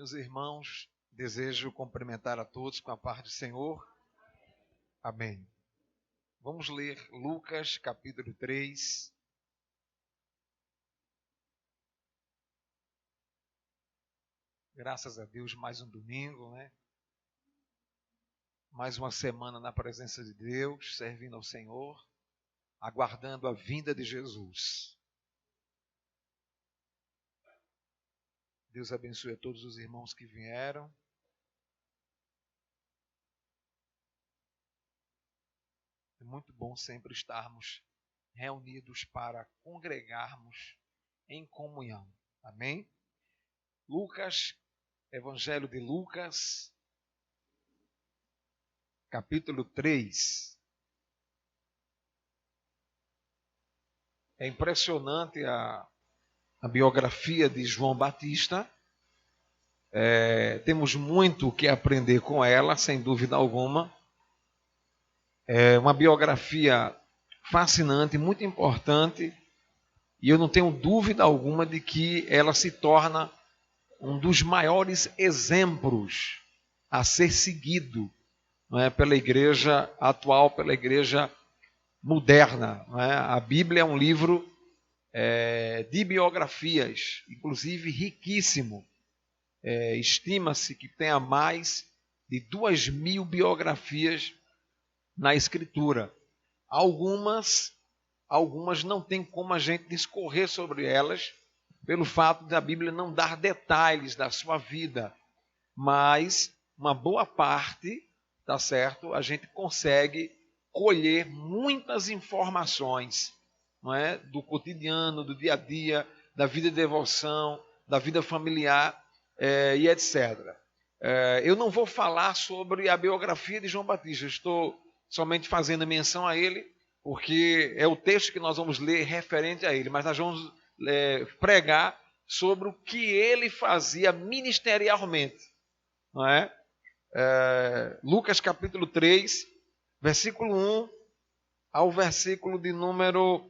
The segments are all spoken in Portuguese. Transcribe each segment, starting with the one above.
Meus irmãos, desejo cumprimentar a todos com a paz do Senhor. Amém. Vamos ler Lucas, capítulo 3. Graças a Deus, mais um domingo, né? Mais uma semana na presença de Deus, servindo ao Senhor, aguardando a vinda de Jesus. Deus abençoe a todos os irmãos que vieram. É muito bom sempre estarmos reunidos para congregarmos em comunhão. Amém? Lucas, Evangelho de Lucas, capítulo 3. É impressionante a biografia de João Batista. Temos muito o que aprender com ela, sem dúvida alguma. É uma biografia fascinante, muito importante, e eu não tenho dúvida alguma de que ela se torna um dos maiores exemplos a ser seguido, não é, pela igreja atual, pela igreja moderna. Não é? A Bíblia é um livro de biografias, inclusive riquíssimo. Estima-se que tenha mais de 2.000 biografias na Escritura. Algumas não tem como a gente discorrer sobre elas, pelo fato da Bíblia não dar detalhes da sua vida, mas uma boa parte, tá certo? A gente consegue colher muitas informações, não é? Do cotidiano, do dia a dia, da vida de devoção, da vida familiar e etc. Eu não vou falar sobre a biografia de João Batista, estou somente fazendo menção a ele, porque é o texto que nós vamos ler referente a ele, mas nós vamos pregar sobre o que ele fazia ministerialmente. Não é? Lucas capítulo 3, versículo 1 ao versículo de número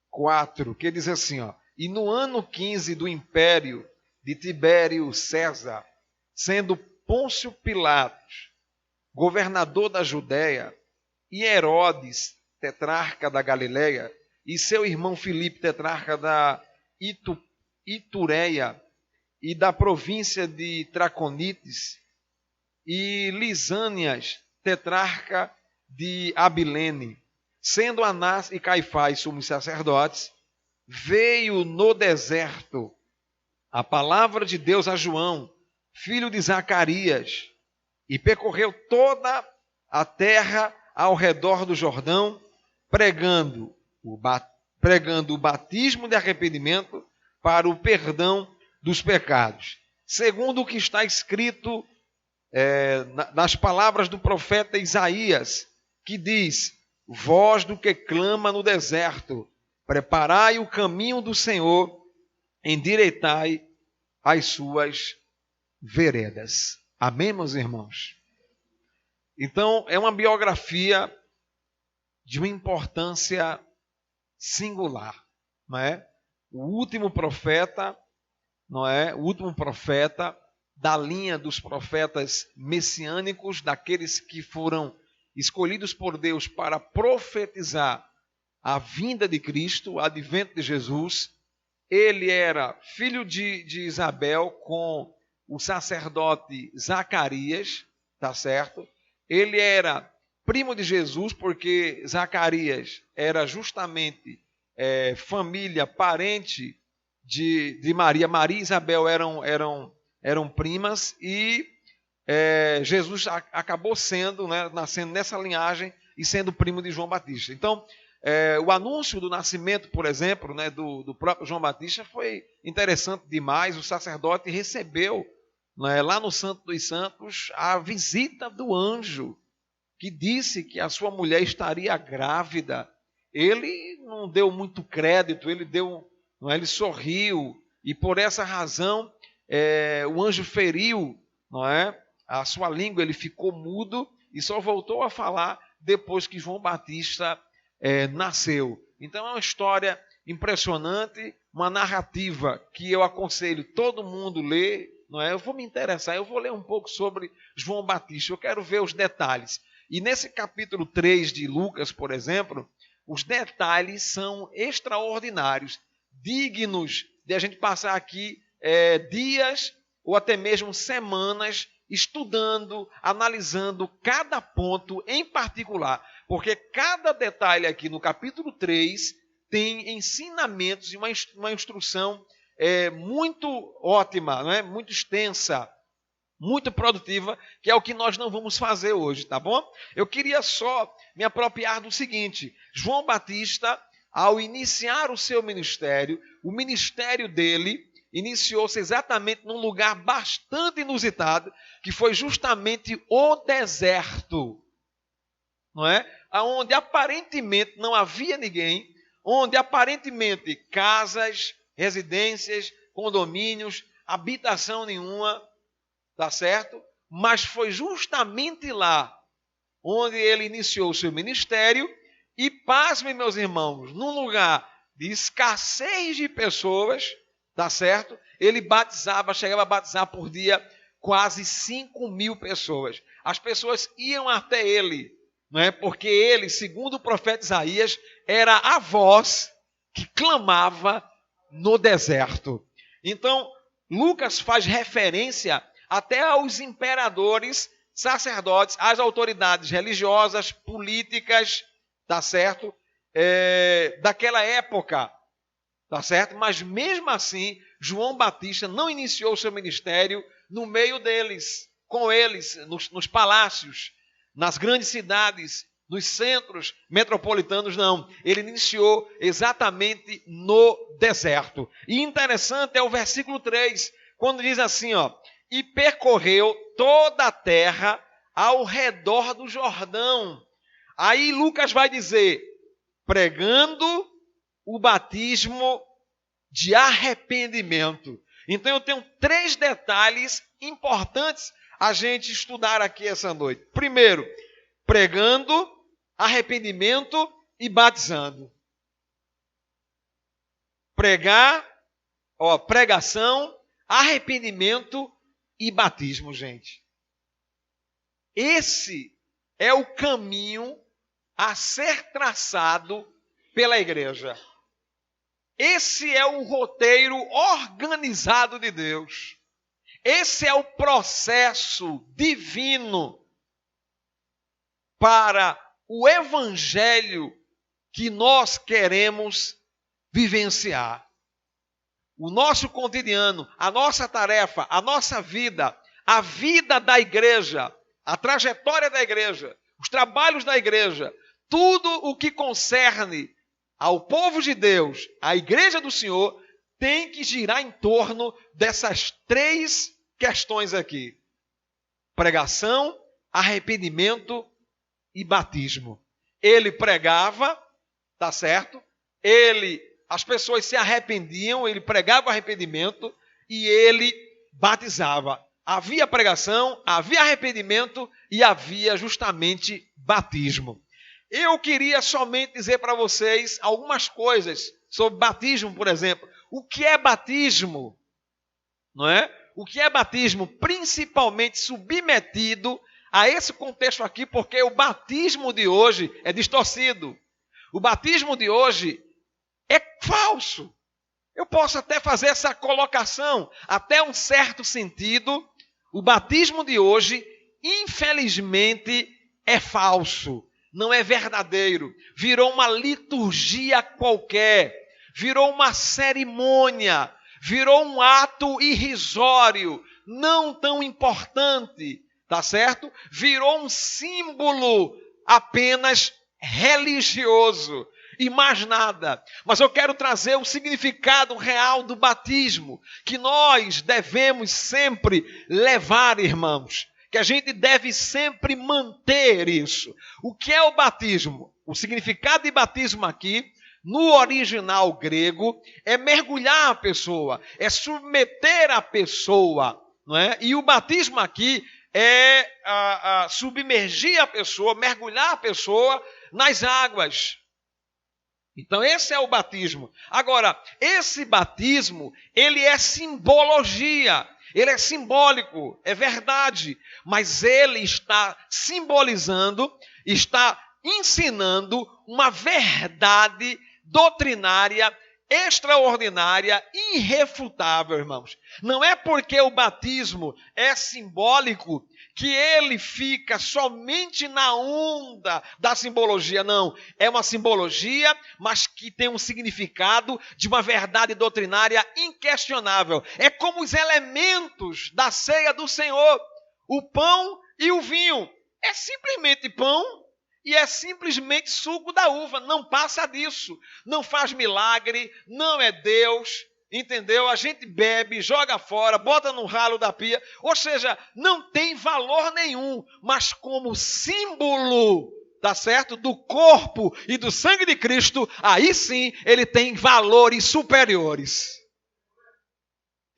4, que diz assim, ó: E no ano 15 do império de Tibério César, sendo Pôncio Pilatos governador da Judéia, e Herodes, tetrarca da Galileia, e seu irmão Filipe, tetrarca da Itureia e da província de Traconites, e Lisânias, tetrarca de Abilene, sendo Anás e Caifás sumos sacerdotes, veio no deserto a palavra de Deus a João, filho de Zacarias, e percorreu toda a terra ao redor do Jordão, pregando o batismo de arrependimento para o perdão dos pecados, segundo o que está escrito nas palavras do profeta Isaías, que diz: Voz do que clama no deserto, preparai o caminho do Senhor, endireitai as suas veredas. Amém, meus irmãos? Então, é uma biografia de uma importância singular, não é? O último profeta, não é? O último profeta da linha dos profetas messiânicos, daqueles que foram escolhidos por Deus para profetizar a vinda de Cristo, o advento de Jesus. Ele era filho de Isabel com o sacerdote Zacarias, tá certo? Ele era primo de Jesus, porque Zacarias era justamente família, parente de Maria. Maria e Isabel eram primas, e Jesus acabou sendo, né, nascendo nessa linhagem e sendo primo de João Batista. Então, o anúncio do nascimento, por exemplo, né, do próprio João Batista foi interessante demais. O sacerdote recebeu, né, lá no Santo dos Santos, a visita do anjo, que disse que a sua mulher estaria grávida. Ele não deu muito crédito, ele sorriu, e por essa razão o anjo feriu, não é, a sua língua, ele ficou mudo e só voltou a falar depois que João Batista nasceu. Então é uma história impressionante, uma narrativa que eu aconselho todo mundo ler não é? Eu vou me interessar, eu vou ler um pouco sobre João Batista, eu quero ver os detalhes. E nesse capítulo 3 de Lucas, por exemplo, os detalhes são extraordinários, dignos de a gente passar aqui dias ou até mesmo semanas estudando, analisando cada ponto em particular, porque cada detalhe aqui no capítulo 3 tem ensinamentos e uma instrução muito ótima, não é? Muito extensa, muito produtiva, que é o que nós não vamos fazer hoje, tá bom? Eu queria só me apropriar do seguinte: João Batista, ao iniciar o seu ministério, o ministério dele iniciou-se exatamente num lugar bastante inusitado, que foi justamente o deserto, não é? Onde aparentemente não havia ninguém, onde aparentemente casas, residências, condomínios, habitação nenhuma, tá certo? Mas foi justamente lá onde ele iniciou o seu ministério e, pasmem, meus irmãos, num lugar de escassez de pessoas, tá certo? Ele chegava a batizar por dia quase 5.000 pessoas. As pessoas iam até ele, não é? Porque ele, segundo o profeta Isaías, era a voz que clamava no deserto. Então, Lucas faz referência até aos imperadores, sacerdotes, às autoridades religiosas, políticas, tá certo? Daquela época, tá certo? Mas mesmo assim, João Batista não iniciou o seu ministério no meio deles, com eles, nos palácios, nas grandes cidades, nos centros metropolitanos, não. Ele iniciou exatamente no deserto. E interessante é o versículo 3, quando diz assim, ó: e percorreu toda a terra ao redor do Jordão. Aí Lucas vai dizer, pregando o batismo de arrependimento. Então eu tenho 3 detalhes importantes a gente estudar aqui essa noite. Primeiro, pregando, arrependimento e batizando. Pregação, arrependimento e batismo, gente. Esse é o caminho a ser traçado pela igreja. Esse é o roteiro organizado de Deus. Esse é o processo divino para o evangelho que nós queremos vivenciar. O nosso cotidiano, a nossa tarefa, a nossa vida, a vida da igreja, a trajetória da igreja, os trabalhos da igreja, tudo o que concerne ao povo de Deus, à igreja do Senhor, tem que girar em torno dessas 3 questões aqui: pregação, arrependimento e batismo. Ele pregava, tá certo? As pessoas se arrependiam, ele pregava o arrependimento e ele batizava. Havia pregação, havia arrependimento e havia justamente batismo. Eu queria somente dizer para vocês algumas coisas sobre batismo, por exemplo. O que é batismo? Não é? O que é batismo? Principalmente submetido a esse contexto aqui, porque o batismo de hoje é distorcido. O batismo de hoje é falso. Eu posso até fazer essa colocação, até um certo sentido. O batismo de hoje, infelizmente, é falso. Não é verdadeiro. Virou uma liturgia qualquer. Virou uma cerimônia. Virou um ato irrisório. Não tão importante. Tá certo? Virou um símbolo apenas religioso. E mais nada. Mas eu quero trazer o significado real do batismo, que nós devemos sempre levar, irmãos. Que a gente deve sempre manter isso. O que é o batismo? O significado de batismo aqui, no original grego, é mergulhar a pessoa, é submeter a pessoa, não é? E o batismo aqui é submergir a pessoa, mergulhar a pessoa nas águas. Então esse é o batismo. Agora, esse batismo, ele é simbologia. Ele é simbólico, é verdade, mas ele está simbolizando, está ensinando uma verdade doutrinária extraordinária, irrefutável, irmãos. Não é porque o batismo é simbólico que ele fica somente na onda da simbologia, não. É uma simbologia, mas que tem um significado de uma verdade doutrinária inquestionável. É como os elementos da ceia do Senhor, o pão e o vinho. É simplesmente pão e é simplesmente suco da uva, não passa disso. Não faz milagre, não é Deus, entendeu? A gente bebe, joga fora, bota no ralo da pia. Ou seja, não tem valor nenhum, mas como símbolo, tá certo? Do corpo e do sangue de Cristo, aí sim ele tem valores superiores.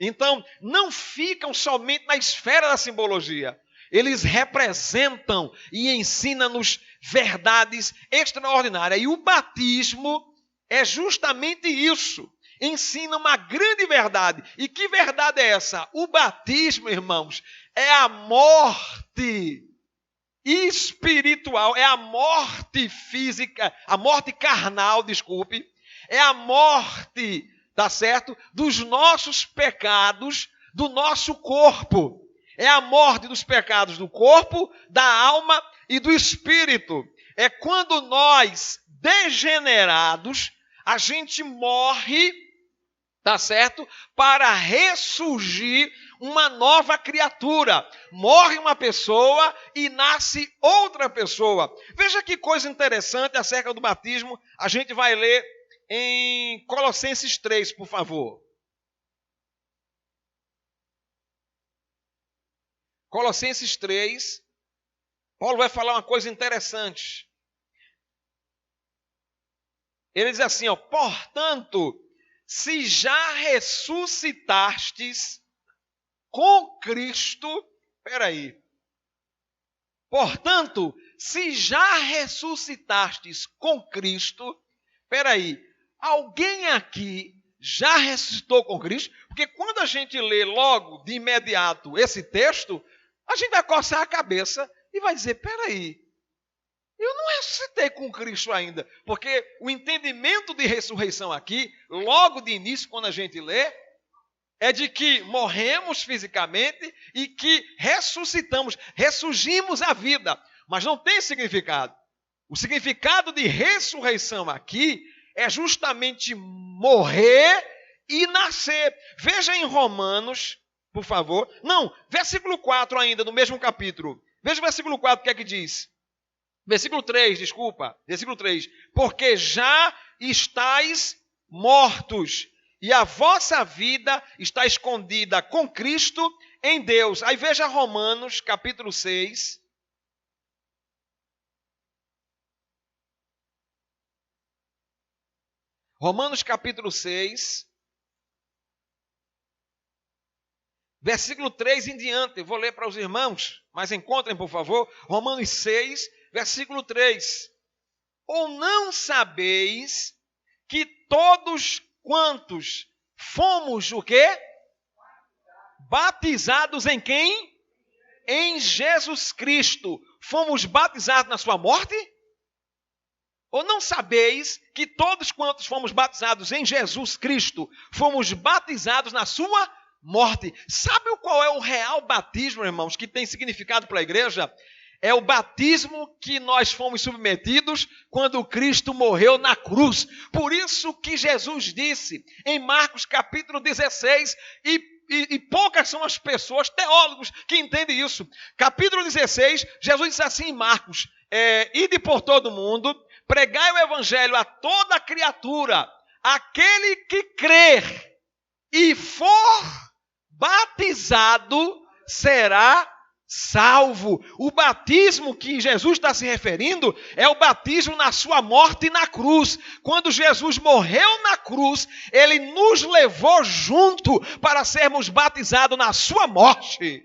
Então, não ficam somente na esfera da simbologia. Eles representam e ensinam-nos verdades extraordinárias. E o batismo é justamente isso. Ensina uma grande verdade. E que verdade é essa? O batismo, irmãos, é a morte espiritual, é a morte física, a morte carnal, desculpe, é a morte, tá certo? Dos nossos pecados, do nosso corpo. É a morte dos pecados do corpo, da alma e do espírito. É quando nós, degenerados, a gente morre, tá certo? Para ressurgir uma nova criatura. Morre uma pessoa e nasce outra pessoa. Veja que coisa interessante acerca do batismo. A gente vai ler em Colossenses 3, por favor. Colossenses 3, Paulo vai falar uma coisa interessante. Ele diz assim, ó, portanto, se já ressuscitastes com Cristo, portanto, se já ressuscitastes com Cristo, alguém aqui já ressuscitou com Cristo? Porque quando a gente lê logo, de imediato, esse texto, a gente vai coçar a cabeça e vai dizer, eu não ressuscitei com Cristo ainda. Porque o entendimento de ressurreição aqui, logo de início, quando a gente lê, é de que morremos fisicamente e que ressuscitamos, ressurgimos à vida. Mas não tem significado. O significado de ressurreição aqui é justamente morrer e nascer. Veja em Romanos, por favor. Não, versículo 4 ainda, no mesmo capítulo. Veja o versículo 4, o que é que diz? Versículo 3, desculpa. Versículo 3. Porque já estáis mortos, e a vossa vida está escondida com Cristo em Deus. Aí veja Romanos, capítulo 6. Romanos, capítulo 6. Versículo 3 em diante, eu vou ler para os irmãos, mas encontrem, por favor, Romanos 6, versículo 3. Ou não sabeis que todos quantos fomos o quê? Batizados em quem? Em Jesus Cristo. Fomos batizados na sua morte? Ou não sabeis que todos quantos fomos batizados em Jesus Cristo, fomos batizados na sua morte? Sabe qual é o real batismo, irmãos, que tem significado para a igreja? É o batismo que nós fomos submetidos quando Cristo morreu na cruz. Por isso que Jesus disse em Marcos capítulo 16, e poucas são as pessoas, teólogos, que entendem isso. Capítulo 16, Jesus disse assim em Marcos, ide por todo mundo, pregai o evangelho a toda criatura, aquele que crer e for batizado será salvo. O batismo que Jesus está se referindo é o batismo na sua morte na cruz. Quando Jesus morreu na cruz, ele nos levou junto para sermos batizados na sua morte.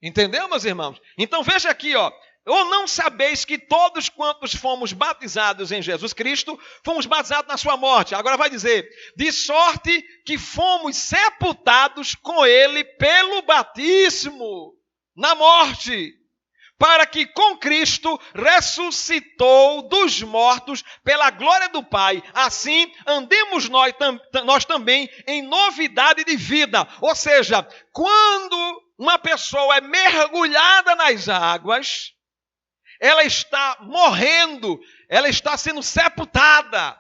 Entendeu, meus irmãos? Então veja aqui, ó, Ou não sabeis que todos quantos fomos batizados em Jesus Cristo, fomos batizados na sua morte. Agora vai dizer, de sorte que fomos sepultados com ele pelo batismo na morte, para que com Cristo ressuscitou dos mortos pela glória do Pai. Assim, andemos nós também em novidade de vida. Ou seja, quando uma pessoa é mergulhada nas águas, ela está morrendo, ela está sendo sepultada.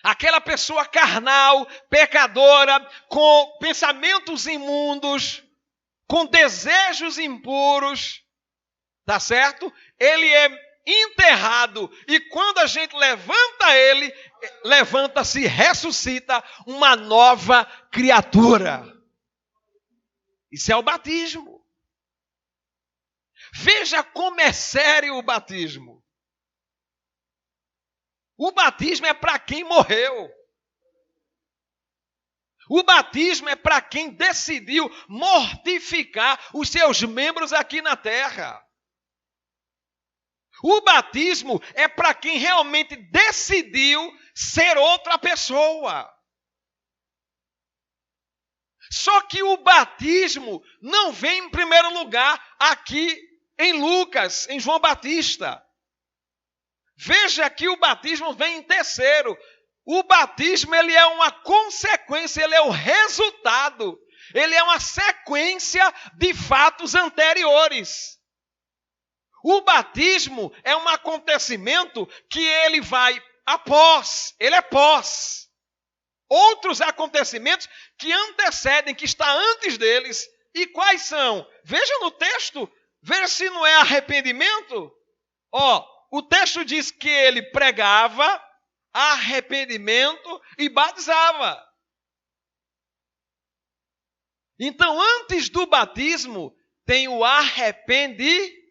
Aquela pessoa carnal, pecadora, com pensamentos imundos, com desejos impuros, tá certo? Ele é enterrado e quando a gente levanta ele, levanta-se, ressuscita uma nova criatura. Isso é o batismo. Veja como é sério o batismo. O batismo é para quem morreu. O batismo é para quem decidiu mortificar os seus membros aqui na terra. O batismo é para quem realmente decidiu ser outra pessoa. Só que o batismo não vem em primeiro lugar aqui em Lucas, em João Batista. Veja que o batismo vem em terceiro. O batismo ele é uma consequência, ele é o resultado. Ele é uma sequência de fatos anteriores. O batismo é um acontecimento que ele vai após, ele é pós. Outros acontecimentos que antecedem, que está antes deles. E quais são? Veja no texto, veja se não é arrependimento. O texto diz que ele pregava arrependimento e batizava. Então, antes do batismo, tem o arrependimento.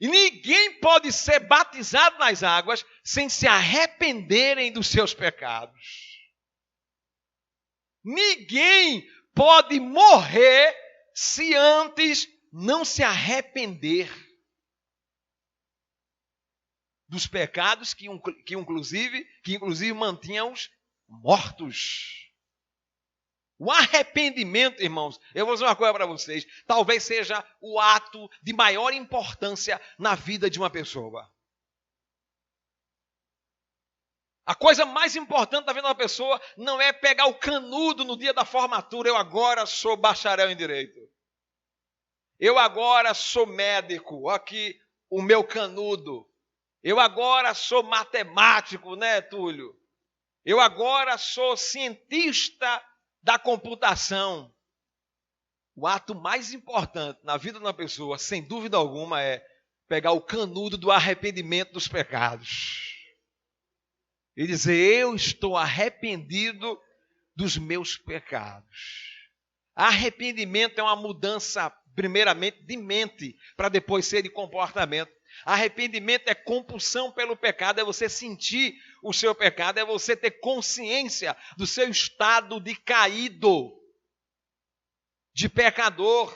E ninguém pode ser batizado nas águas sem se arrependerem dos seus pecados. Ninguém pode morrer se antes não se arrepender dos pecados que inclusive mantinham-os mortos. O arrependimento, irmãos, eu vou dizer uma coisa para vocês, talvez seja o ato de maior importância na vida de uma pessoa. A coisa mais importante da vida de uma pessoa não é pegar o canudo no dia da formatura, eu agora sou bacharel em direito. Eu agora sou médico, aqui o meu canudo. Eu agora sou matemático, né, Túlio? Eu agora sou cientista da computação. O ato mais importante na vida de uma pessoa, sem dúvida alguma, é pegar o canudo do arrependimento dos pecados. E dizer, eu estou arrependido dos meus pecados. Arrependimento é uma mudança, primeiramente, de mente, para depois ser de comportamento. Arrependimento é compulsão pelo pecado, é você sentir o seu pecado, é você ter consciência do seu estado de caído, de pecador.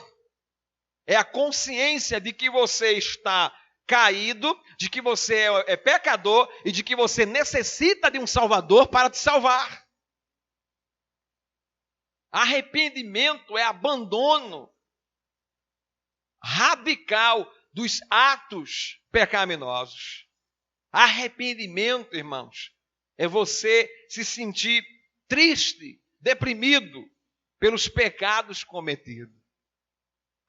É a consciência de que você está caído, de que você é pecador e de que você necessita de um Salvador para te salvar. Arrependimento é abandono radical dos atos pecaminosos. Arrependimento, irmãos, é você se sentir triste, deprimido pelos pecados cometidos.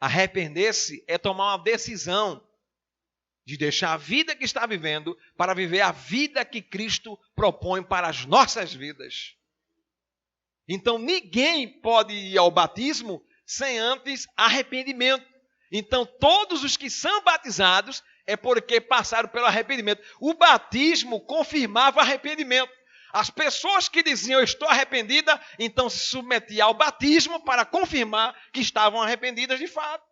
Arrepender-se é tomar uma decisão de deixar a vida que está vivendo para viver a vida que Cristo propõe para as nossas vidas. Então, ninguém pode ir ao batismo sem antes arrependimento. Então, todos os que são batizados é porque passaram pelo arrependimento. O batismo confirmava o arrependimento. As pessoas que diziam, eu estou arrependida, então se submetiam ao batismo para confirmar que estavam arrependidas de fato.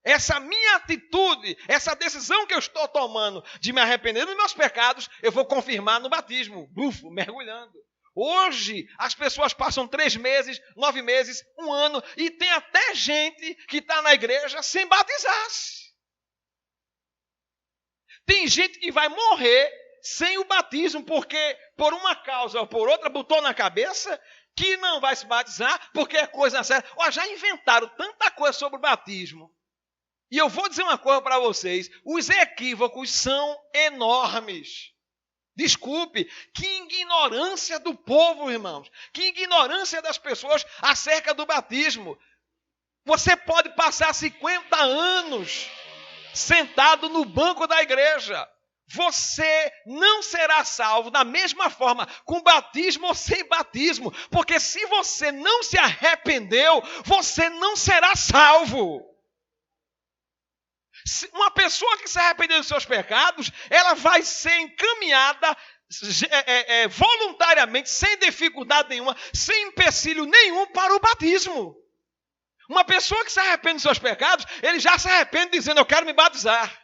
Essa minha atitude, essa decisão que eu estou tomando de me arrepender dos meus pecados, eu vou confirmar no batismo, mergulhando. Hoje, as pessoas passam 3 meses, 9 meses, 1 ano, e tem até gente que está na igreja sem batizar-se. Tem gente que vai morrer sem o batismo, porque por uma causa ou por outra botou na cabeça que não vai se batizar, porque é coisa séria. Ó, já inventaram tanta coisa sobre o batismo. E eu vou dizer uma coisa para vocês, os equívocos são enormes. Desculpe, que ignorância do povo, irmãos. Que ignorância das pessoas acerca do batismo. Você pode passar 50 anos sentado no banco da igreja. Você não será salvo da mesma forma, com batismo ou sem batismo. Porque se você não se arrependeu, você não será salvo. Uma pessoa que se arrependeu dos seus pecados, ela vai ser encaminhada voluntariamente, sem dificuldade nenhuma, sem empecilho nenhum para o batismo. Uma pessoa que se arrepende dos seus pecados, ele já se arrepende dizendo, eu quero me batizar.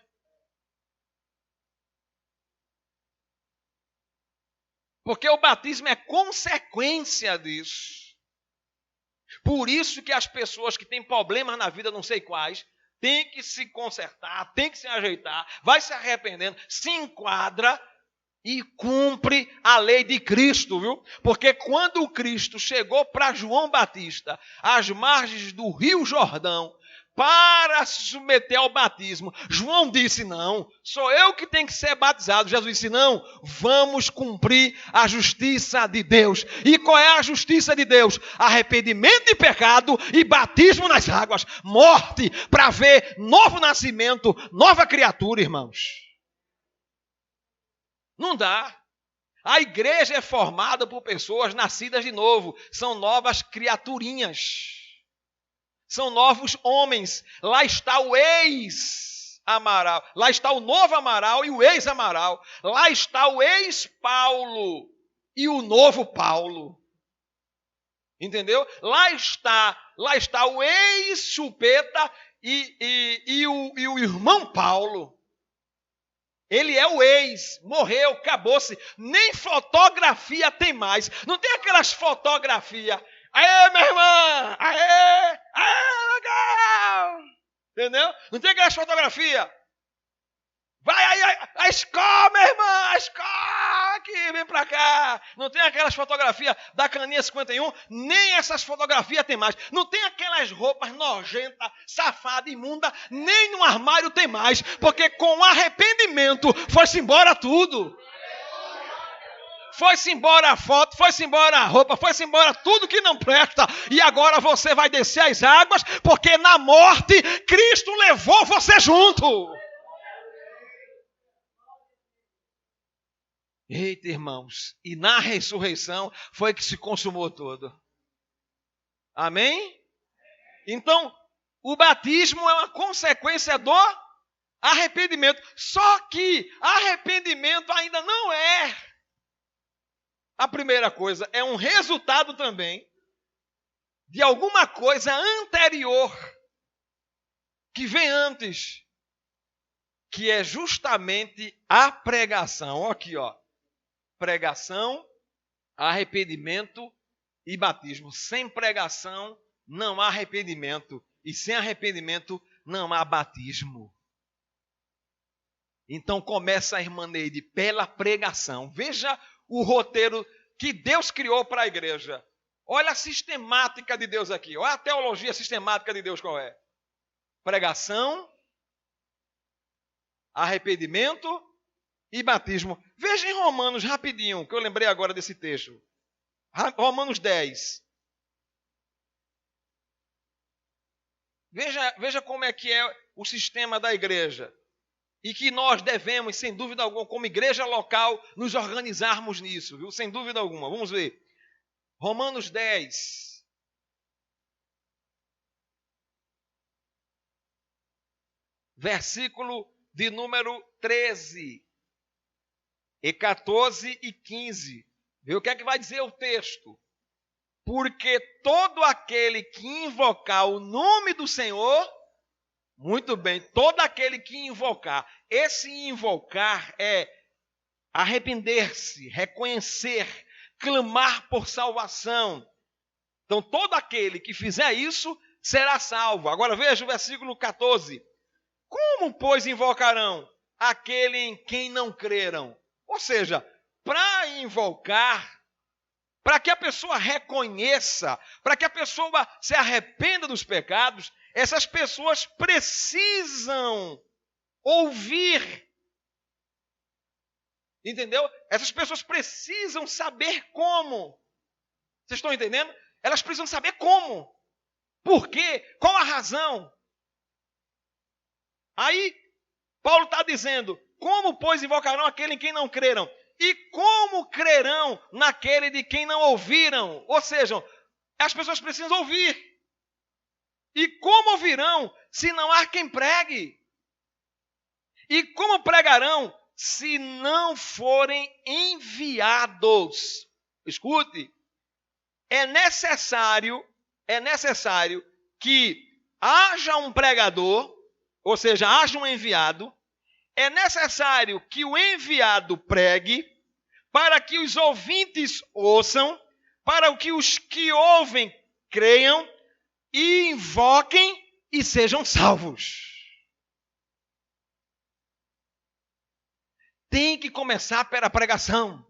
Porque o batismo é consequência disso. Por isso que as pessoas que têm problemas na vida, não sei quais, tem que se consertar, tem que se ajeitar, vai se arrependendo, se enquadra e cumpre a lei de Cristo, viu? Porque quando o Cristo chegou para João Batista, às margens do Rio Jordão, para se submeter ao batismo, João disse, não, sou eu que tenho que ser batizado. Jesus disse, não, vamos cumprir a justiça de Deus. E qual é a justiça de Deus? Arrependimento de pecado e batismo nas águas. Morte para ver novo nascimento, nova criatura, irmãos. Não dá. A igreja é formada por pessoas nascidas de novo. São novas criaturinhas. São novos homens. Lá está o ex-Amaral. Lá está o novo Amaral e o ex-Amaral. Lá está o ex-Paulo e o novo Paulo. Entendeu? Lá está o ex-Chupeta e o irmão Paulo. Ele é o ex, morreu, acabou-se. Nem fotografia tem mais. Não tem aquelas fotografias. Aê, minha irmã! Aê! Aê, legal! Entendeu? Não tem aquelas fotografias. Vai aí, a escola, minha irmã! A escola! Aqui, vem pra cá! Não tem aquelas fotografias da caninha 51, nem essas fotografias tem mais. Não tem aquelas roupas nojentas, safadas, imundas, nem no armário tem mais. Porque com arrependimento foi-se embora tudo. Foi-se embora a foto, foi-se embora a roupa, foi-se embora tudo que não presta. E agora você vai descer as águas, porque na morte Cristo levou você junto. Eita, irmãos, e na ressurreição foi que se consumou tudo. Amém? Então, o batismo é uma consequência do arrependimento. Só que arrependimento ainda não é a primeira coisa, é um resultado também de alguma coisa anterior que vem antes, que é justamente a pregação. Aqui, ó. Pregação, arrependimento e batismo. Sem pregação não há arrependimento e sem arrependimento não há batismo. Então começa a irmã Neide pela pregação. Veja o roteiro que Deus criou para a igreja. Olha a sistemática de Deus aqui. Olha a teologia sistemática de Deus qual é. Pregação, arrependimento e batismo. Veja em Romanos rapidinho, que eu lembrei agora desse texto. Romanos 10. Veja como é que é o sistema da igreja. E que nós devemos, sem dúvida alguma, como igreja local, nos organizarmos nisso, viu? Sem dúvida alguma. Vamos ver. Romanos 10. Versículo de número 13. E 14 e 15. Vê o que é que vai dizer o texto. Porque todo aquele que invocar o nome do Senhor, muito bem, todo aquele que invocar. Esse invocar é arrepender-se, reconhecer, clamar por salvação. Então, todo aquele que fizer isso será salvo. Agora veja o versículo 14. Como, pois, invocarão aquele em quem não creram? Ou seja, para invocar, para que a pessoa reconheça, para que a pessoa se arrependa dos pecados, essas pessoas precisam ouvir. Entendeu? Essas pessoas precisam saber como. Vocês estão entendendo? Elas precisam saber como. Por quê? Qual a razão? Aí, Paulo está dizendo, como, pois, invocarão aquele em quem não creram? E como crerão naquele de quem não ouviram? Ou seja, as pessoas precisam ouvir. E como ouvirão se não há quem pregue? E como pregarão se não forem enviados? Escute, é necessário que haja um pregador, ou seja, haja um enviado. É necessário que o enviado pregue, para que os ouvintes ouçam, para que os que ouvem creiam e invoquem e sejam salvos. Tem que começar pela pregação.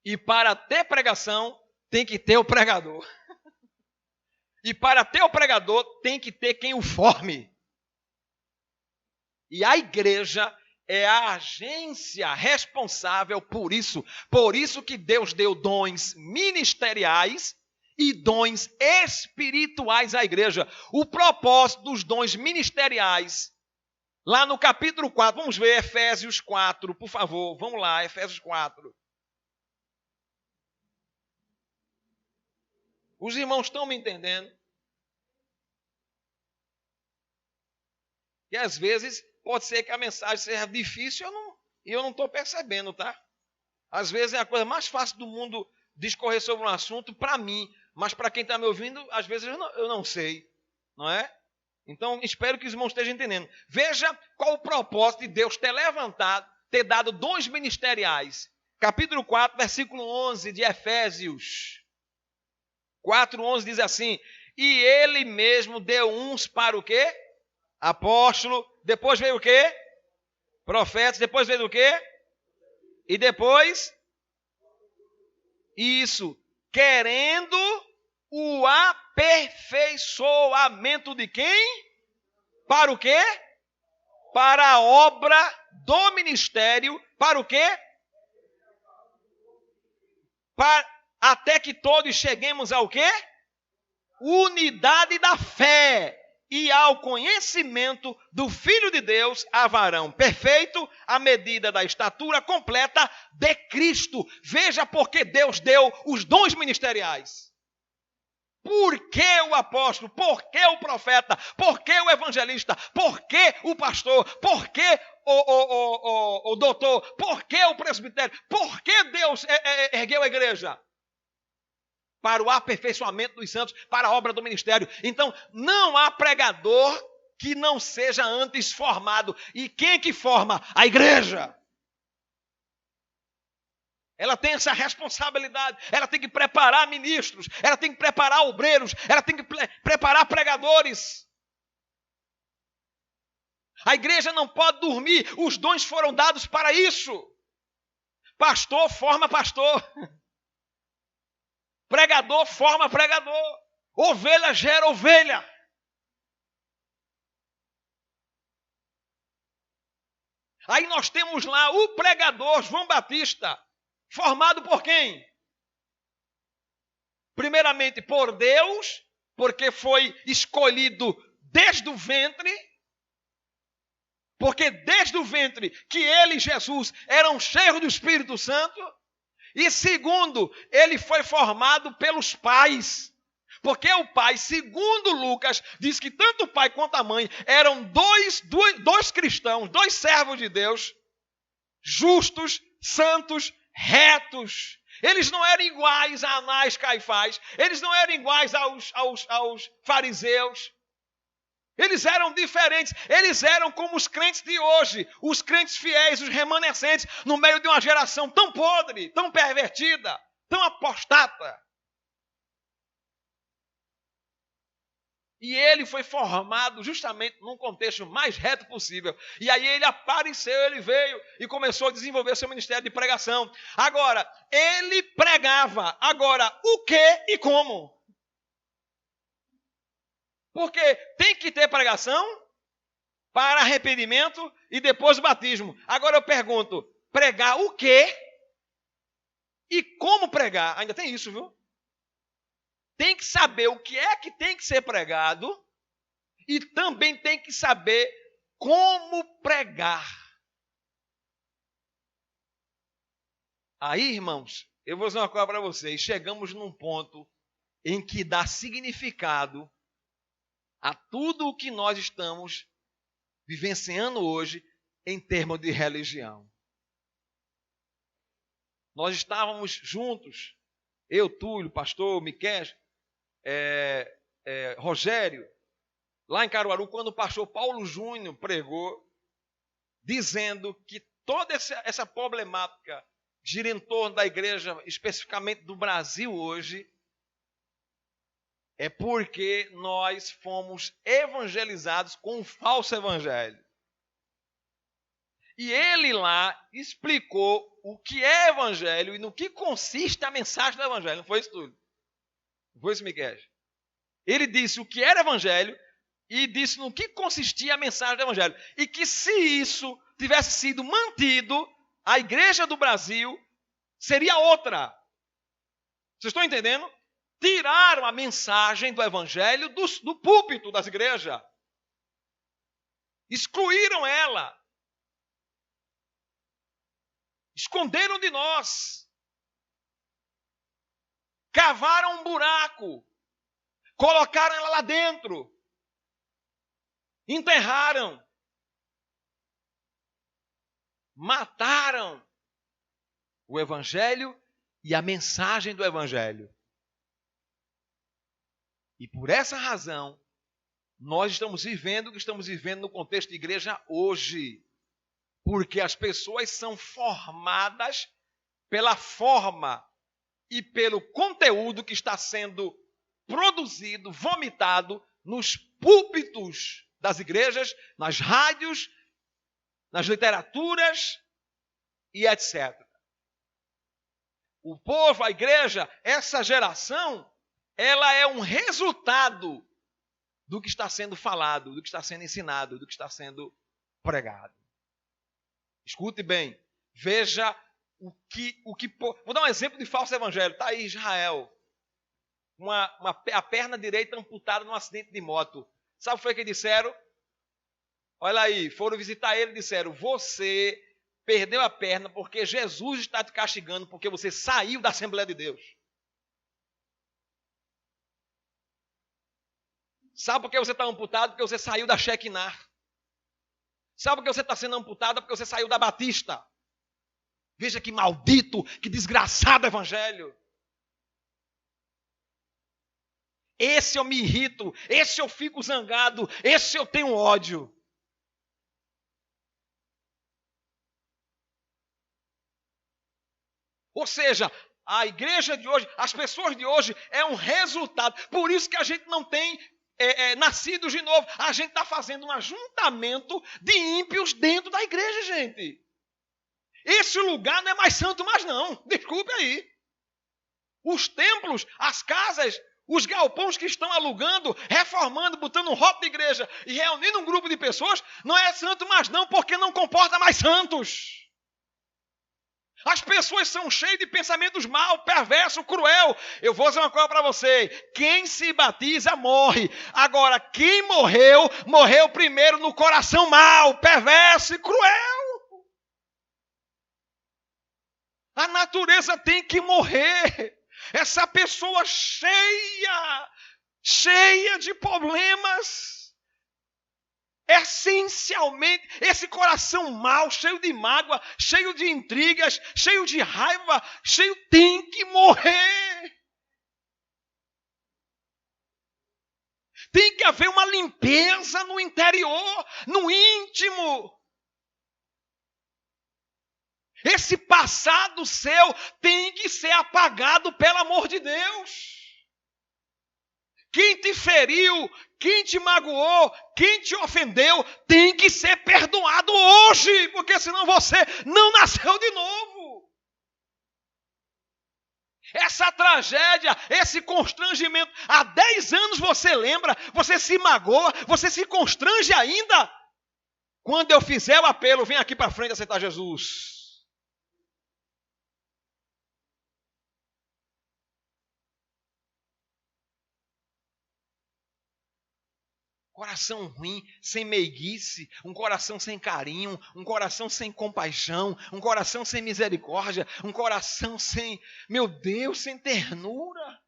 E para ter pregação, tem que ter o pregador. E para ter o pregador, tem que ter quem o forme. E a igreja é a agência responsável por isso. Por isso que Deus deu dons ministeriais e dons espirituais à igreja. O propósito dos dons ministeriais, lá no capítulo 4, vamos ver Efésios 4, por favor. Vamos lá, Efésios 4. Os irmãos estão me entendendo? E às vezes pode ser que a mensagem seja difícil e eu não estou percebendo, tá? Às vezes é a coisa mais fácil do mundo discorrer sobre um assunto para mim, mas para quem está me ouvindo, às vezes eu não sei, não é? Então espero que os irmãos estejam entendendo. Veja qual o propósito de Deus ter levantado, ter dado dons ministeriais. Capítulo 4, versículo 11 de Efésios. 4:11 diz assim: e ele mesmo deu uns para o quê? Apóstolo. Depois veio o quê? Profetas. Depois veio o quê? E depois? Isso. Querendo o aperfeiçoamento de quem? Para o quê? Para a obra do ministério. Para o quê? Até que todos cheguemos ao quê? Unidade da fé e ao conhecimento do Filho de Deus, a varão perfeito, à medida da estatura completa de Cristo. Veja por que Deus deu os dons ministeriais. Por que o apóstolo? Por que o profeta? Por que o evangelista? Por que o pastor? Por que o doutor? Por que o presbitério? Por que Deus ergueu a igreja? Para o aperfeiçoamento dos santos, para a obra do ministério. Então, não há pregador que não seja antes formado. E quem que forma? A igreja. Ela tem essa responsabilidade. Ela tem que preparar ministros. Ela tem que preparar obreiros. Ela tem que preparar pregadores. A igreja não pode dormir. Os dons foram dados para isso. Pastor forma pastor. Pregador forma pregador. Ovelha gera ovelha. Aí nós temos lá o pregador João Batista, formado por quem? Primeiramente por Deus, porque foi escolhido desde o ventre, porque desde o ventre que ele e Jesus eram cheios do Espírito Santo. E segundo, ele foi formado pelos pais. Porque o pai, segundo Lucas, diz que tanto o pai quanto a mãe eram dois cristãos, dois servos de Deus, justos, santos, retos. Eles não eram iguais a Anás e Caifás. Eles não eram iguais aos fariseus. Eles eram diferentes. Eles eram como os crentes de hoje, os crentes fiéis, os remanescentes, no meio de uma geração tão podre, tão pervertida, tão apostata. E ele foi formado justamente num contexto mais reto possível. E aí ele apareceu, ele veio e começou a desenvolver seu ministério de pregação. Agora, ele pregava. Agora, o que e como? Porque tem que ter pregação para arrependimento e depois o batismo. Agora eu pergunto, pregar o quê? E como pregar? Ainda tem isso, viu? Tem que saber o que é que tem que ser pregado e também tem que saber como pregar. Aí, irmãos, eu vou dizer uma coisa para vocês. Chegamos num ponto em que dá significado a tudo o que nós estamos vivenciando hoje em termos de religião. Nós estávamos juntos, eu, Túlio, pastor, Miquel, Rogério, lá em Caruaru, quando o pastor Paulo Júnior pregou, dizendo que toda essa problemática gira em torno da igreja, especificamente do Brasil hoje, é porque nós fomos evangelizados com um falso evangelho. E ele lá explicou o que é evangelho e no que consiste a mensagem do evangelho. Não foi isso tudo? Não foi isso, Miguel? Ele disse o que era evangelho e disse no que consistia a mensagem do evangelho. E que se isso tivesse sido mantido, a igreja do Brasil seria outra. Vocês estão entendendo? Tiraram a mensagem do evangelho do púlpito das igrejas. Excluíram ela. Esconderam de nós. Cavaram um buraco. Colocaram ela lá dentro. Enterraram. Mataram o evangelho e a mensagem do evangelho. E por essa razão, nós estamos vivendo o que estamos vivendo no contexto de igreja hoje. Porque as pessoas são formadas pela forma e pelo conteúdo que está sendo produzido, vomitado nos púlpitos das igrejas, nas rádios, nas literaturas e etc. O povo, a igreja, essa geração, ela é um resultado do que está sendo falado, do que está sendo ensinado, do que está sendo pregado. Escute bem, veja vou dar um exemplo de falso evangelho. Está aí Israel, a perna direita amputada num acidente de moto. Sabe o que foi que disseram? Olha aí, foram visitar ele e disseram, você perdeu a perna porque Jesus está te castigando porque você saiu da Assembleia de Deus. Sabe por que você está amputado? Porque você saiu da Shekinah. Sabe por que você está sendo amputado? Porque você saiu da Batista. Veja que maldito, que desgraçado evangelho. Esse eu me irrito, esse eu fico zangado, esse eu tenho ódio. Ou seja, a igreja de hoje, as pessoas de hoje é um resultado. Por isso que a gente não tem nascidos de novo. A gente está fazendo um ajuntamento de ímpios dentro da igreja, gente. Esse lugar não é mais santo mais não. Desculpe aí. Os templos, as casas, os galpões que estão alugando, reformando, botando um rótulo de igreja e reunindo um grupo de pessoas, não é santo mais não, porque não comporta mais santos. As pessoas são cheias de pensamentos mal, perverso, cruel. Eu vou dizer uma coisa para você. Quem se batiza morre. Agora, quem morreu, morreu primeiro no coração mal, perverso e cruel. A natureza tem que morrer. Essa pessoa cheia de problemas. Essencialmente, esse coração mau, cheio de mágoa, cheio de intrigas, cheio de raiva, tem que morrer. Tem que haver uma limpeza no interior, no íntimo. Esse passado seu tem que ser apagado pelo amor de Deus. Quem te feriu, quem te magoou, quem te ofendeu, tem que ser perdoado hoje, porque senão você não nasceu de novo. Essa tragédia, esse constrangimento, há 10 anos você lembra, você se magoa, você se constrange ainda. Quando eu fizer o apelo, vem aqui para frente aceitar Jesus. Coração ruim, sem meiguice, um coração sem carinho, um coração sem compaixão, um coração sem misericórdia, um coração sem, meu Deus, sem ternura.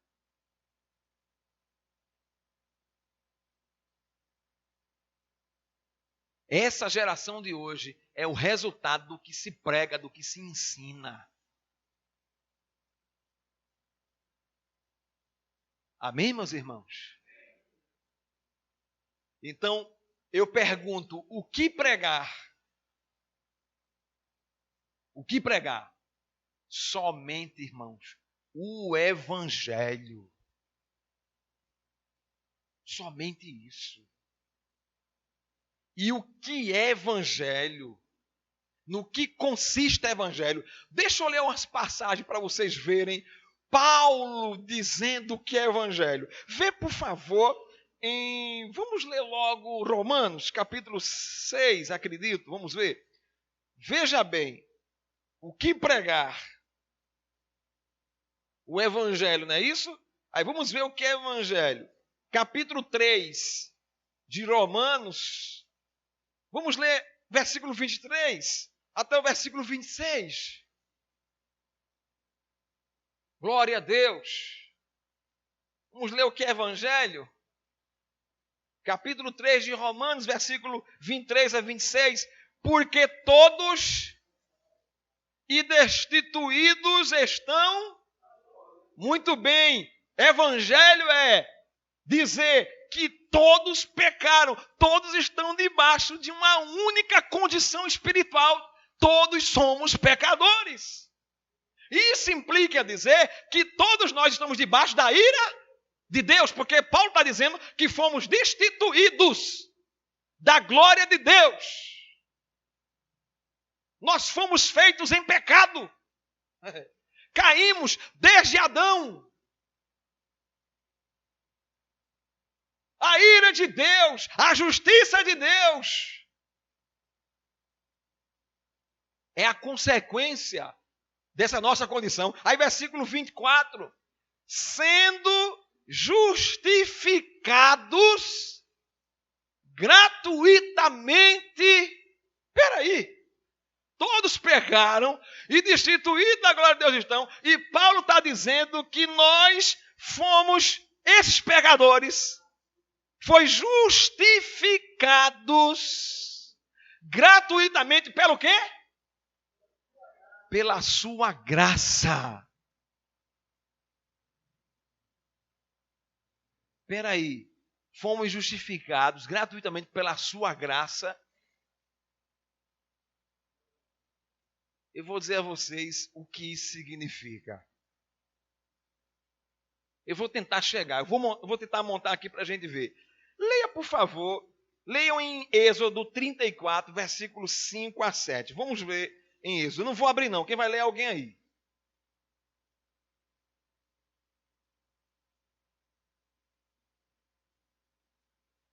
Essa geração de hoje é o resultado do que se prega, do que se ensina. Amém, meus irmãos? Então, eu pergunto, o que pregar? O que pregar? Somente, irmãos, o Evangelho. Somente isso. E o que é Evangelho? No que consiste o Evangelho? Deixa eu ler umas passagens para vocês verem Paulo dizendo o que é Evangelho. Vê, por favor, vamos ler logo Romanos, capítulo 6, acredito, vamos ver. Veja bem, o que pregar? O Evangelho, não é isso? Aí vamos ver o que é Evangelho. Capítulo 3 de Romanos, vamos ler versículo 23 até o versículo 26. Glória a Deus. Vamos ler o que é Evangelho. Capítulo 3 de Romanos, versículo 23 a 26. Porque todos e destituídos estão. Muito bem. Evangelho é dizer que todos pecaram. Todos estão debaixo de uma única condição espiritual. Todos somos pecadores. Isso implica dizer que todos nós estamos debaixo da ira de Deus, porque Paulo está dizendo que fomos destituídos da glória de Deus. Nós fomos feitos em pecado. Caímos desde Adão. A ira de Deus, a justiça de Deus é a consequência dessa nossa condição. Aí versículo 24. Sendo justificados gratuitamente. Peraí. Todos pecaram e destituídos da glória de Deus estão. E Paulo está dizendo que nós fomos, esses pecadores, foi justificados gratuitamente pelo quê? Pela sua graça. Espera aí, fomos justificados gratuitamente pela sua graça. Eu vou dizer a vocês o que isso significa. Eu vou tentar chegar, eu vou tentar montar aqui para a gente ver. Leia, por favor, leiam em Êxodo 34, versículos 5 a 7. Vamos ver em Êxodo. Eu não vou abrir não, quem vai ler é alguém aí.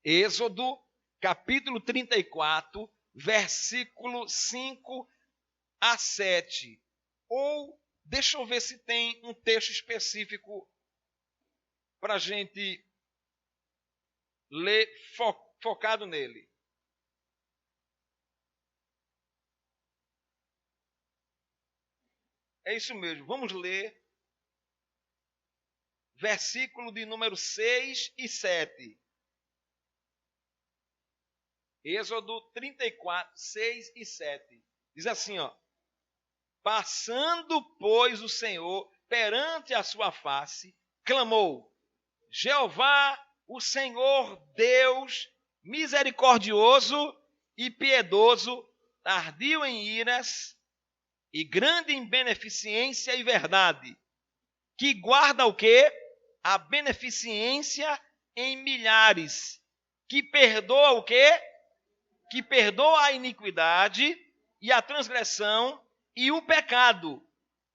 Êxodo, capítulo 34, versículo 5 a 7. Ou, deixa eu ver se tem um texto específico para a gente ler focado nele. É isso mesmo, vamos ler versículo de número 6 e 7. Êxodo 34, 6 e 7. Diz assim, ó. Passando, pois, o Senhor perante a sua face, clamou: Jeová, o Senhor Deus misericordioso e piedoso, tardio em iras e grande em beneficência e verdade, que guarda o quê? A beneficência em milhares, que perdoa o quê? Que perdoa a iniquidade e a transgressão e o pecado,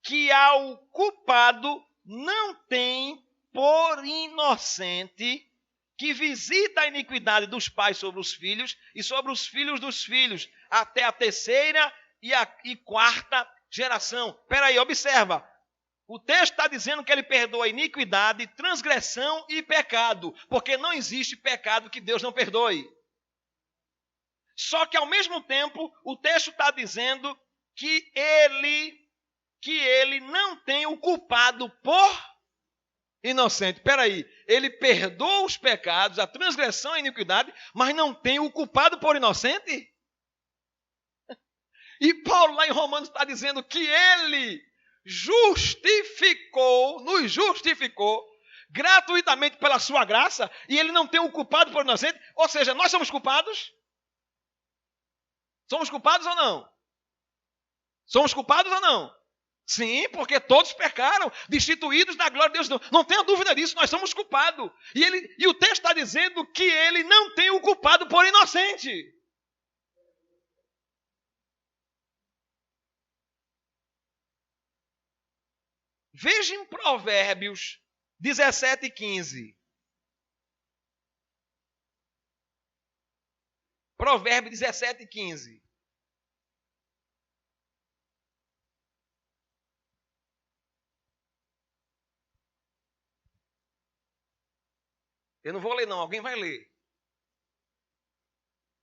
que ao culpado não tem por inocente, que visita a iniquidade dos pais sobre os filhos e sobre os filhos dos filhos, até a terceira e quarta geração. Espera aí, observa. O texto está dizendo que ele perdoa a iniquidade, transgressão e pecado, porque não existe pecado que Deus não perdoe. Só que, ao mesmo tempo, o texto está dizendo que ele não tem o culpado por inocente. Espera aí, ele perdoa os pecados, a transgressão e a iniquidade, mas não tem o culpado por inocente? E Paulo lá em Romanos está dizendo que ele nos justificou gratuitamente pela sua graça, e ele não tem o culpado por inocente. Ou seja, nós somos culpados? Somos culpados ou não? Somos culpados ou não? Sim, porque todos pecaram, destituídos da glória de Deus. Não tenha dúvida disso, nós somos culpados. E o texto está dizendo que ele não tem o culpado por inocente. Veja em Provérbios 17:15. Provérbios 17:15. Eu não vou ler não, alguém vai ler.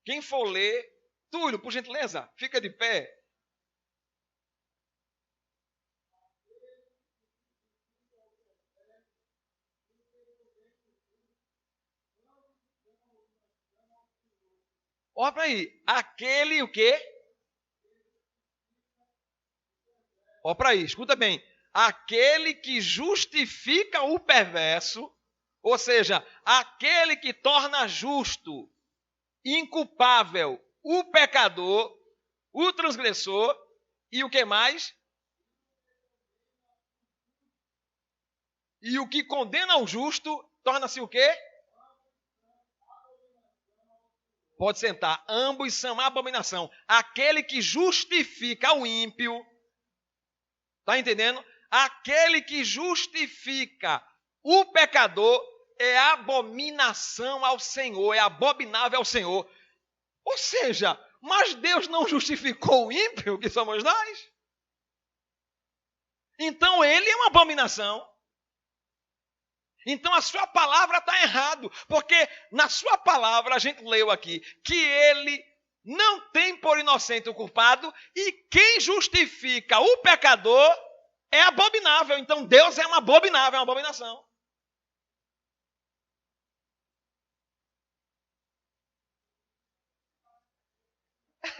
Quem for ler, Túlio, por gentileza, fica de pé. Olha para aí, aquele o quê? Olha para aí, escuta bem. Aquele que justifica o perverso, ou seja, aquele que torna justo, inculpável, o pecador, o transgressor, e o que mais? E o que condena o justo, torna-se o quê? Pode sentar. Ambos são abominação. Aquele que justifica o ímpio, está entendendo? Aquele que justifica o pecador é abominação ao Senhor, é abominável ao Senhor. Ou seja, mas Deus não justificou o ímpio, que somos nós? Então ele é uma abominação. Então a sua palavra está errado, porque na sua palavra a gente leu aqui que ele não tem por inocente o culpado e quem justifica o pecador é abominável. Então Deus é uma abominável, é uma abominação.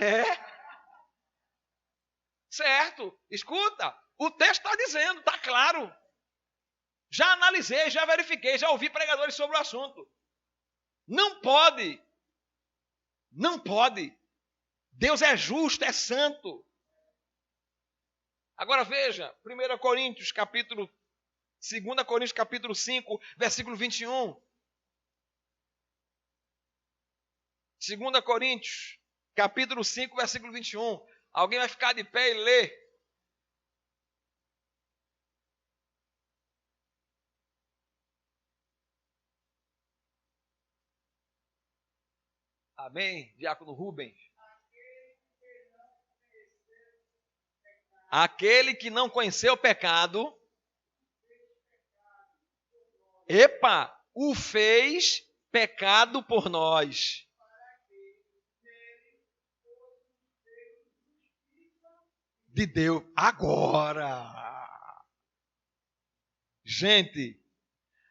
É. Certo. Escuta, o texto está dizendo, está claro. Já analisei, já verifiquei, já ouvi pregadores sobre o assunto. Não pode. Não pode. Deus é justo, é santo. Agora veja, 2 Coríntios capítulo 5, versículo 21. 2 Coríntios, capítulo 5, versículo 21. Alguém vai ficar de pé e ler. Amém, diácono Rubens. Aquele que não conheceu o pecado, o fez pecado por nós. De Deus, agora. Gente,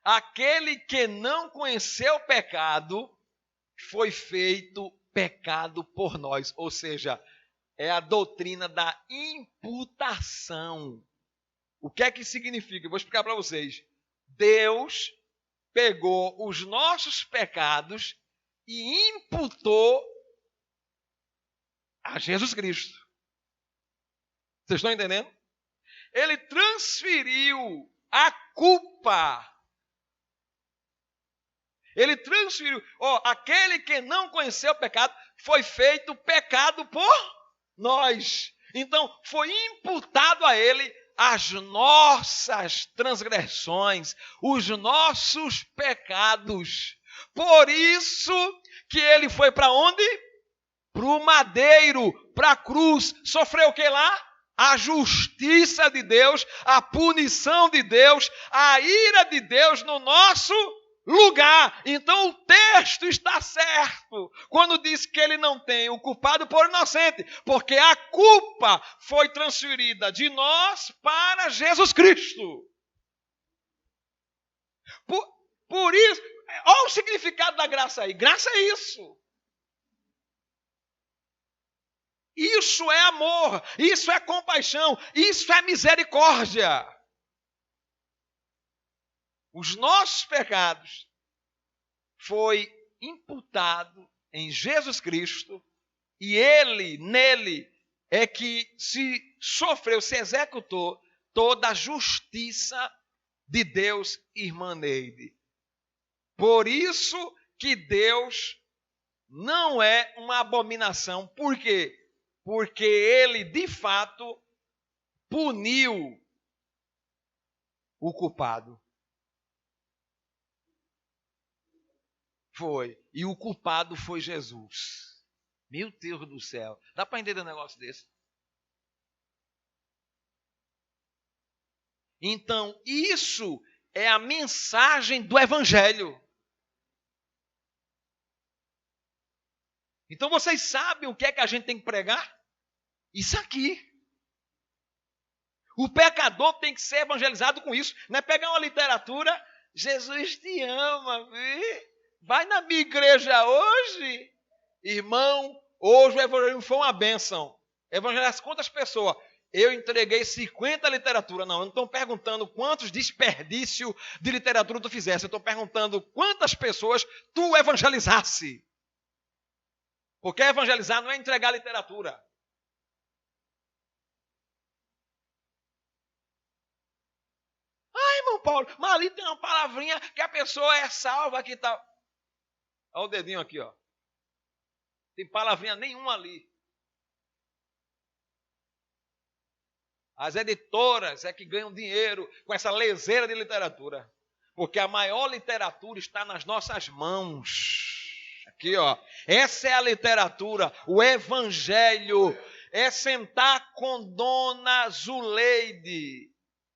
aquele que não conheceu o pecado, foi feito pecado por nós. Ou seja, é a doutrina da imputação. O que é que significa? Eu vou explicar para vocês. Deus pegou os nossos pecados e imputou a Jesus Cristo. Vocês estão entendendo? Ele transferiu a culpa. Ele transferiu. Aquele que não conheceu o pecado foi feito pecado por nós. Então, foi imputado a ele as nossas transgressões, os nossos pecados. Por isso que ele foi para onde? Para o madeiro, para a cruz. Sofreu o que lá? A justiça de Deus, a punição de Deus, a ira de Deus no nosso lugar. Então o texto está certo quando diz que ele não tem o culpado por inocente, porque a culpa foi transferida de nós para Jesus Cristo. Por isso, olha o significado da graça aí. Graça é isso. Isso é amor, isso é compaixão, isso é misericórdia. Os nossos pecados foi imputado em Jesus Cristo e nele é que se sofreu, se executou toda a justiça de Deus, irmã Neide. Por isso que Deus não é uma abominação. Por quê? Porque ele, de fato, puniu o culpado. Foi. E o culpado foi Jesus. Meu Deus do céu. Dá para entender um negócio desse? Então, isso é a mensagem do Evangelho. Então, vocês sabem o que é que a gente tem que pregar? Isso aqui. O pecador tem que ser evangelizado com isso. Não é pegar uma literatura, Jesus te ama, viu? Vai na minha igreja hoje. Irmão, hoje o evangelho foi uma bênção. Evangelizar quantas pessoas? Eu entreguei 50 literaturas. Não, eu não estou perguntando quantos desperdício de literatura tu fizesse. Eu estou perguntando quantas pessoas tu evangelizasse. Porque evangelizar não é entregar literatura. Irmão Paulo, mas ali tem uma palavrinha que a pessoa é salva aqui e tal. Olha o dedinho aqui, ó. Tem palavrinha nenhuma ali. As editoras é que ganham dinheiro com essa leseira de literatura. Porque a maior literatura está nas nossas mãos. Aqui, ó. Essa é a literatura, o Evangelho. É sentar com Dona Zuleide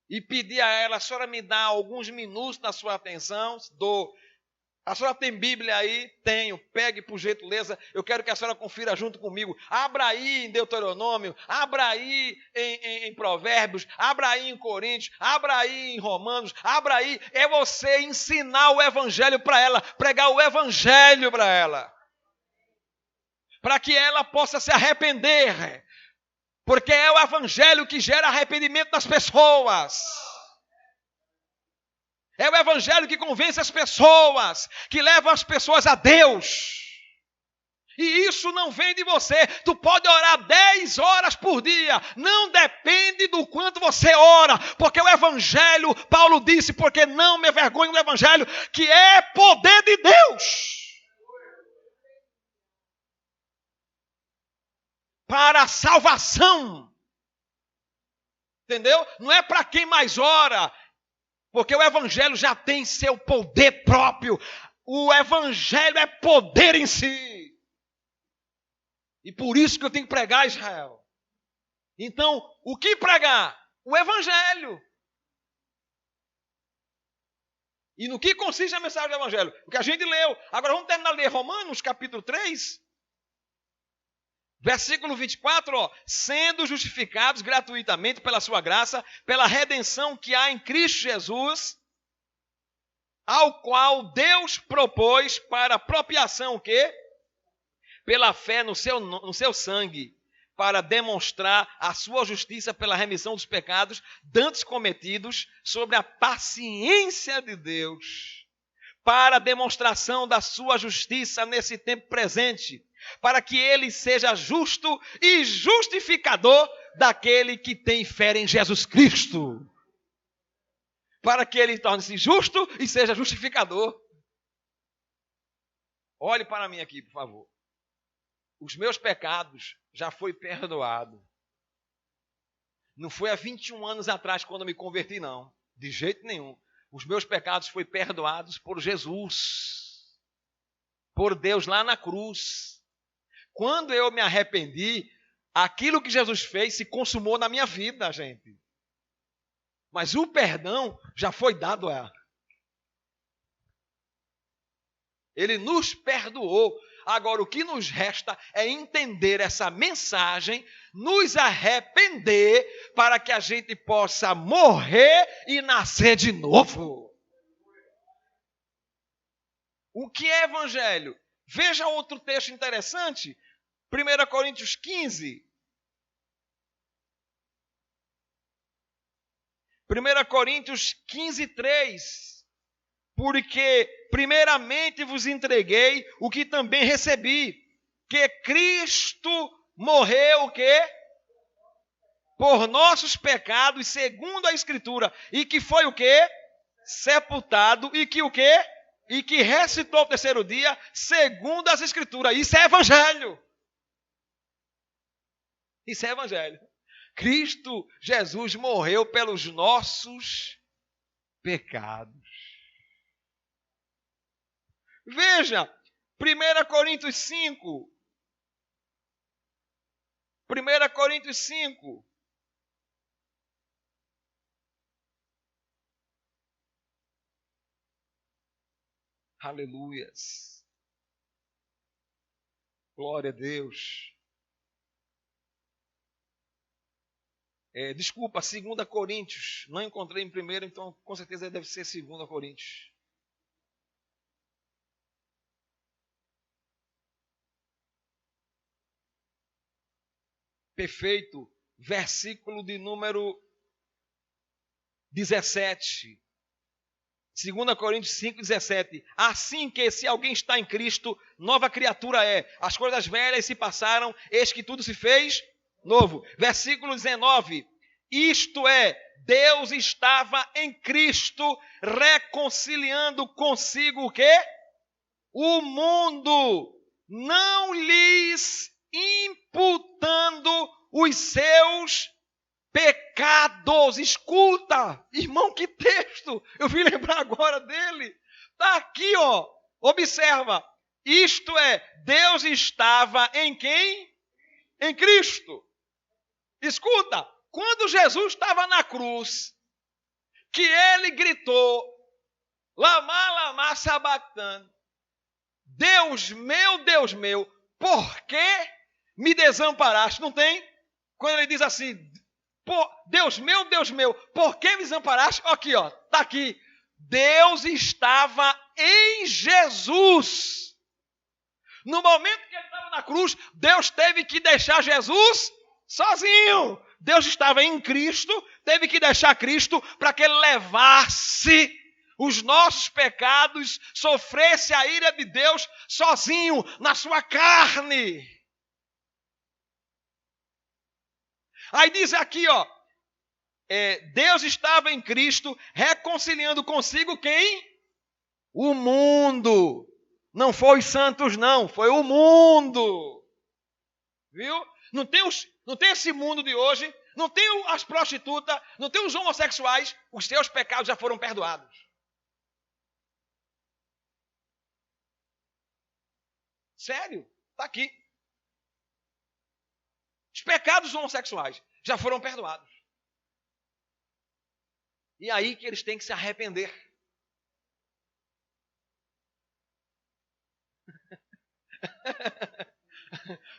e pedir a ela: a senhora me dá alguns minutos da sua atenção? Dou. A senhora tem Bíblia aí? Tenho. Pegue por gentileza. Eu quero que a senhora confira junto comigo. Abra aí em Deuteronômio. Abra aí em Provérbios. Abra aí em Coríntios. Abra aí em Romanos. Abra aí. É você ensinar o Evangelho para ela. Pregar o Evangelho para ela. Para que ela possa se arrepender. Porque é o Evangelho que gera arrependimento das pessoas. É o Evangelho que convence as pessoas, que leva as pessoas a Deus. E isso não vem de você. Tu pode orar 10 horas por dia. Não depende do quanto você ora. Porque o Evangelho, Paulo disse, porque não me envergonho do Evangelho, que é poder de Deus. Para a salvação. Entendeu? Não é para quem mais ora. Porque o Evangelho já tem seu poder próprio. O Evangelho é poder em si. E por isso que eu tenho que pregar, Israel. Então, o que pregar? O Evangelho. E no que consiste a mensagem do Evangelho? O que a gente leu. Agora vamos terminar de ler Romanos, capítulo 3. Versículo 24, ó, sendo justificados gratuitamente pela sua graça, pela redenção que há em Cristo Jesus, ao qual Deus propôs para apropriação o quê? Pela fé no seu sangue, para demonstrar a sua justiça pela remissão dos pecados dantes cometidos sobre a paciência de Deus, para a demonstração da sua justiça nesse tempo presente, para que ele seja justo e justificador daquele que tem fé em Jesus Cristo. Para que ele torne-se justo e seja justificador. Olhe para mim aqui, por favor. Os meus pecados já foi perdoado. Não foi há 21 anos atrás quando eu me converti, não. De jeito nenhum. Os meus pecados foram perdoados por Jesus. Por Deus lá na cruz. Quando eu me arrependi, aquilo que Jesus fez se consumou na minha vida, gente. Mas o perdão já foi dado a ela. Ele nos perdoou. Agora, o que nos resta é entender essa mensagem, nos arrepender, para que a gente possa morrer e nascer de novo. O que é evangelho? Veja outro texto interessante. 1 Coríntios 15. 1 Coríntios 15, 3. Porque primeiramente vos entreguei o que também recebi, que Cristo morreu o quê? Por nossos pecados, segundo a Escritura, e que foi o quê? Sepultado, e que o quê? E que ressuscitou ao terceiro dia, segundo as Escrituras. Isso é evangelho. Isso é evangelho. Cristo Jesus morreu pelos nossos pecados. Veja, 1 Coríntios 5. 1 Coríntios 5. Aleluias. Glória a Deus. Desculpa, 2 Coríntios. Não encontrei em primeiro, então com certeza deve ser 2 Coríntios. Perfeito. Versículo de número 17. 2 Coríntios 5, 17. Assim que, se alguém está em Cristo, nova criatura é. As coisas velhas se passaram, eis que tudo se fez novo. Versículo 19. Isto é, Deus estava em Cristo, reconciliando consigo o quê? O mundo, não lhes imputando os seus pecados. Escuta, irmão, que texto. Eu vim lembrar agora dele. Está aqui, ó. Observa. Isto é, Deus estava em quem? Em Cristo. Escuta, quando Jesus estava na cruz, que ele gritou, Lama, lama, sabactano. Deus meu, por que me desamparaste? Não tem? Quando ele diz assim, Deus meu, por que me desamparaste? Aqui, ó, está aqui. Deus estava em Jesus. No momento que ele estava na cruz, Deus teve que deixar Jesus sozinho. Deus estava em Cristo, teve que deixar Cristo para que ele levasse os nossos pecados, sofresse a ira de Deus sozinho, na sua carne. Aí diz aqui, ó, Deus estava em Cristo, reconciliando consigo quem? O mundo. Não foi os santos, não, foi o mundo. Viu? Não tem esse mundo de hoje, não tem as prostitutas, não tem os homossexuais, os seus pecados já foram perdoados. Sério, está aqui. Os pecados homossexuais já foram perdoados. E aí que eles têm que se arrepender.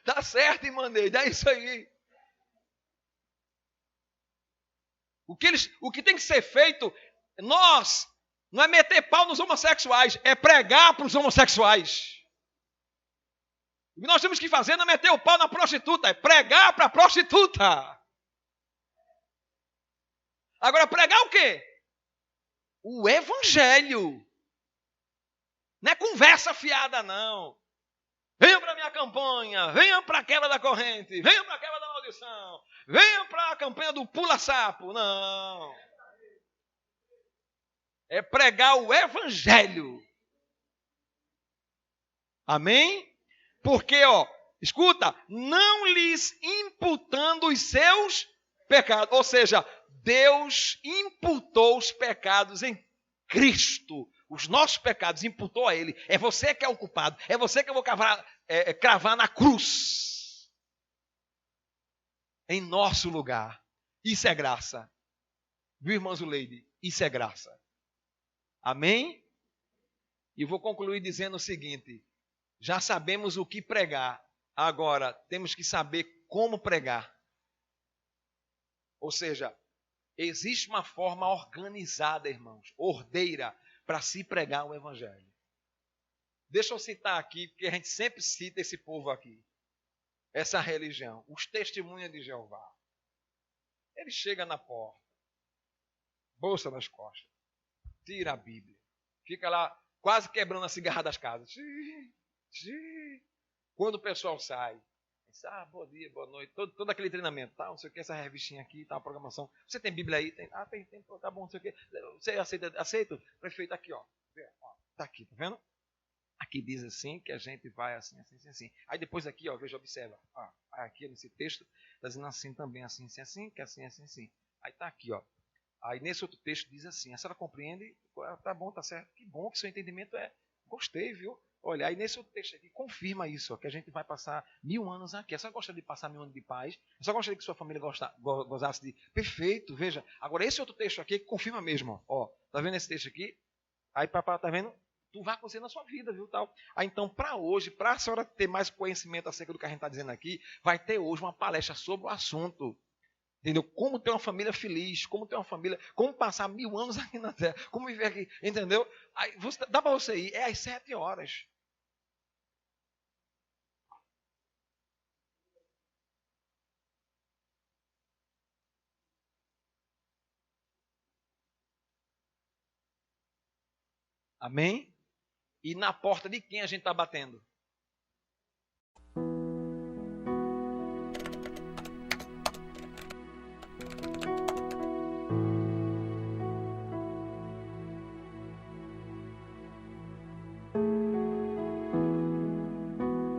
Tá certo, irmãozinho, é isso aí. O que tem que ser feito, não é meter pau nos homossexuais, é pregar para os homossexuais. O que nós temos que fazer não é meter o pau na prostituta, é pregar para a prostituta. Agora, pregar o quê? O evangelho. Não é conversa fiada, não. Venham para a minha campanha, venham para a quebra da corrente, venham para a quebra da maldição, venham para a campanha do pula-sapo. Não. É pregar o evangelho. Amém? Porque, escuta, não lhes imputando os seus pecados. Ou seja, Deus imputou os pecados em Cristo. Os nossos pecados imputou a Ele. É você que é o culpado. É você que eu vou cravar na cruz. Em nosso lugar. Isso é graça. Viu, irmã Zuleide? Isso é graça. Amém? E vou concluir dizendo o seguinte. Já sabemos o que pregar. Agora, temos que saber como pregar. Ou seja, existe uma forma organizada, irmãos, ordeira, para se pregar o evangelho. Deixa eu citar aqui, porque a gente sempre cita esse povo aqui. Essa religião, os testemunhas de Jeová. Ele chega na porta, bolsa nas costas, tira a Bíblia, fica lá quase quebrando a cigarra das casas. Quando o pessoal sai, diz, bom dia, boa noite, todo aquele treinamento, tá? Não sei o que, essa revistinha aqui, tá, a programação. Você tem Bíblia aí? Tem, tem, tá bom, não sei o que. Você aceita? Prefeito, aqui, ó. Tá aqui, tá vendo? Aqui diz assim, que a gente vai assim, assim, assim, assim. Aí depois aqui, ó, veja, observa. Aqui nesse texto, está dizendo assim também, assim, assim, assim, que assim, assim, assim. Aí tá aqui, ó. Aí nesse outro texto diz assim, a senhora compreende? Tá bom, tá certo. Que bom que seu entendimento é. Gostei, viu? Olha, aí nesse outro texto aqui, confirma isso, ó, que a gente vai passar 1000 anos aqui. A senhora gostaria de passar 1000 anos de paz? A senhora gostaria que sua família gozasse de... Perfeito, veja. Agora esse outro texto aqui, confirma mesmo, ó. Tá vendo esse texto aqui? Aí, papai, tá vendo? Tu vai acontecer na sua vida, viu, tal. Aí, então, para hoje, para a senhora ter mais conhecimento acerca do que a gente está dizendo aqui, vai ter hoje uma palestra sobre o assunto. Entendeu? Como ter uma família feliz, como ter uma família, como passar 1000 anos aqui na Terra, como viver aqui, entendeu? Aí, dá para você ir, é às 7 horas. Amém? E na porta de quem a gente está batendo?